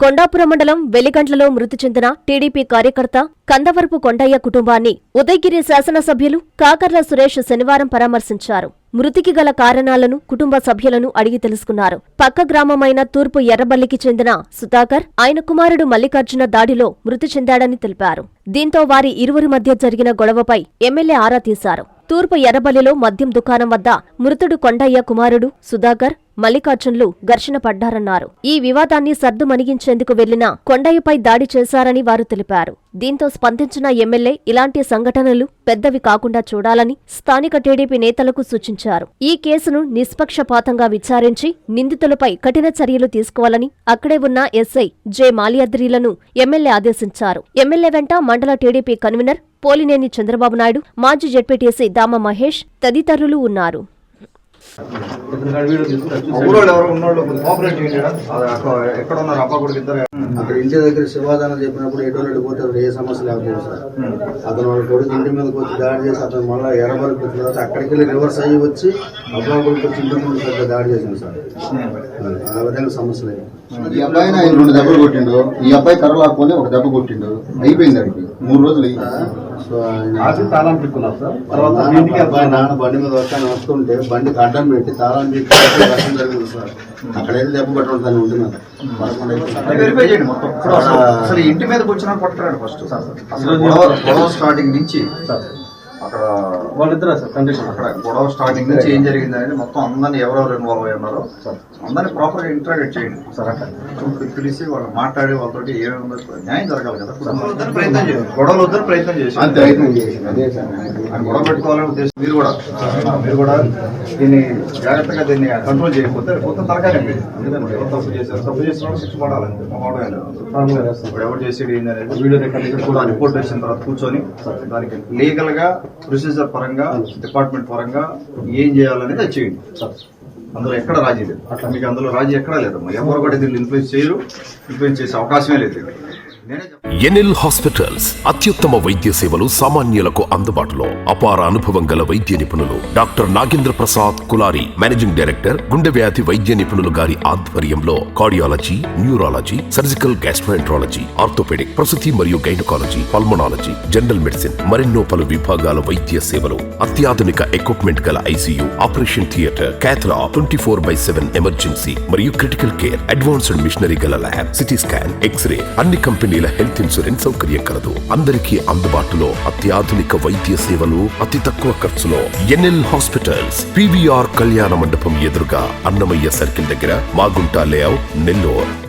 కొండాపురం మండలం వెలిగండ్లలో మృతి చెందిన టీడీపీ కార్యకర్త కందవరపు కొండయ్య కుటుంబాన్ని ఉదయగిరి శాసనసభ్యులు కాకర్ల సురేష్ శనివారం పరామర్శించారు. మృతికి గల కారణాలను కుటుంబ సభ్యులను అడిగి తెలుసుకున్నారు. పక్క గ్రామమైన తూర్పు ఎర్రబల్లికి చెందిన సుధాకర్ ఆయన కుమారుడు మల్లికార్జున దాడిలో మృతి చెందాడని తెలిపారు. దీంతో వారి ఇరువురి మధ్య జరిగిన గొడవపై ఎమ్మెల్యే ఆరా తీశారు. తూర్పు ఎర్రబల్లిలో మద్యం దుకాణం వద్ద మృతుడు కొండయ్య కుమారుడు సుధాకర్ మల్లికార్జున్లు ఘర్షణ పడ్డారన్నారు. ఈ వివాదాన్ని సర్దుమణిగించేందుకు వెళ్లిన కొండయ్యపై దాడి చేశారని వారు తెలిపారు. దీంతో స్పందించిన ఎమ్మెల్యే ఇలాంటి సంఘటనలు పెద్దవి కాకుండా చూడాలని స్థానిక టీడీపీ నేతలకు సూచించారు. ఈ కేసును నిష్పక్షపాతంగా విచారించి నిందితులపై కఠిన చర్యలు తీసుకోవాలని అక్కడే ఉన్న ఎస్ఐ జె మాలియాద్రిలను ఎమ్మెల్యే ఆదేశించారు. ఎమ్మెల్యే వెంట మండల టీడీపీ కన్వీనర్ పోలినేని చంద్రబాబు నాయుడు, మాజీ జెడ్పీటీసీ దామ మహేష్ తదితరులు ఉన్నారు. అక్కడ ఇంటి దగ్గర శివాదానం చెప్పినప్పుడు ఎటువంటి పోతే ఏ సమస్య లేకపోతే సార్ అతను వాళ్ళ కొడుకు ఇంటి మీదకి వచ్చి దాడి చేసి అతను మళ్ళీ ఎర్రబరికి వచ్చిన తర్వాత అక్కడికి వెళ్ళి రివర్స్ అయ్యి వచ్చి అబ్బాయికి వచ్చి ఇంటి ముందు పెద్ద దాడి చేసింది సార్. ఆ విధంగా సమస్య లేదు. ఈ అబ్బాయిని ఆయన 2 దెబ్బలు కొట్టిండు, ఈ అబ్బాయి కర్రలాక్కొని 1 దెబ్బ కొట్టిండు, అయిపోయింది. అడిగి 3 రోజులు నాన్న బండి మీద వస్తుంటే బండికి అడ్డం పెట్టి తాళం జరిగింది సార్. అక్కడైతే దెబ్బ పట్టుకుంటాను ఉండి మీద ఇంటి మీదకి వచ్చినా కొట్టరాడు ఫస్ట్ గొడవ స్టార్టింగ్ నుంచి అక్కడ వాళ్ళిద్దరు అక్కడ గొడవ స్టార్టింగ్ నుంచి ఏం జరిగింది అనేది మొత్తం అందరినీ ఎవరెవరు ఇన్వాల్వ్ అయి ఉన్నారో అందరినీ ప్రాపర్ గా ఇంటరాగేట్ చేయండి సార్. అక్కడ పిలిచి వాళ్ళు మాట్లాడి వాళ్ళతో ఏమేమి న్యాయం జరగాలి కదా. ప్రయత్నం చేయండి, గొడవలు వద్దని ప్రయత్నం చేసి గొడవ పెట్టుకోవాలనే ఉద్దేశం. మీరు కూడా దీన్ని జాగ్రత్తగా దీన్ని కంట్రోల్ చేయకపోతే మొత్తం తరగానే మీరు అందుకని ఎవరు తప్పు చేసిన వాళ్ళు శిక్ష పడాలంటే ఎవరు చేసేది ఏంటి అనేది వీడియో రిపోర్ట్ వచ్చిన తర్వాత కూర్చొని దానికి లీగల్ గా ప్రొసీజర్ పరంగా డిపార్ట్మెంట్ పరంగా ఏం చేయాలనేది అది చేయండి. అందులో ఎక్కడ రాజీ లేదు. అట్లా మీకు అందులో రాజీ ఎక్కడా లేదు. ఎవరు కూడా దీన్ని ఇన్ఫ్లుయెన్స్ చేయరు, ఇన్ఫ్లుయెన్స్ చేసే అవకాశమే లేదు. ఎన్ఎల్ హాస్పిటల్స్ అత్యుత్తమ వైద్య సేవలు సామాన్యులకు అందుబాటులో. అపార అనుభవం గల వైద్య నిపుణులు doctor Nagendra Prasad Kulari, managing director, గుండె వ్యాధి వైద్య నిపుణులు గారి ఆధ్వర్యంలో cardiology, neurology, surgical gastroenterology, orthopaedic, ప్రసూతి మరియు గైనకాలజీ, పల్మనాలజీ, జనరల్ మెడిసిన్ మరెన్నో పలు విభాగాల వైద్య సేవలు. అత్యాధునిక ఎక్విప్మెంట్ గల ఐసీయూ, ఆపరేషన్ థియేటర్, క్యాథ్లా, 24/7 ఎమర్జెన్సీ మరియు క్రిటికల్ కేర్, అడ్వాన్స్డ్ మిషనరీ గల ల్యాబ్, సిటీ స్కాన్, ఎక్స్రే, అన్ని కంపెనీల హెల్త్ ఇన్సూరెన్స్ సౌకర్యం కలదు. అందరికీ అందుబాటులో అత్యాధునిక వైద్య సేవలు అతి తక్కువ ఖర్చులో. ఎన్ఎల్ హాస్పిటల్స్, పివిఆర్ కళ్యాణ మండపం ఎదురుగా, అన్నమయ్య సర్కిల్ దగ్గర, మాగుంట లేఅవుట్, నెల్లూరు.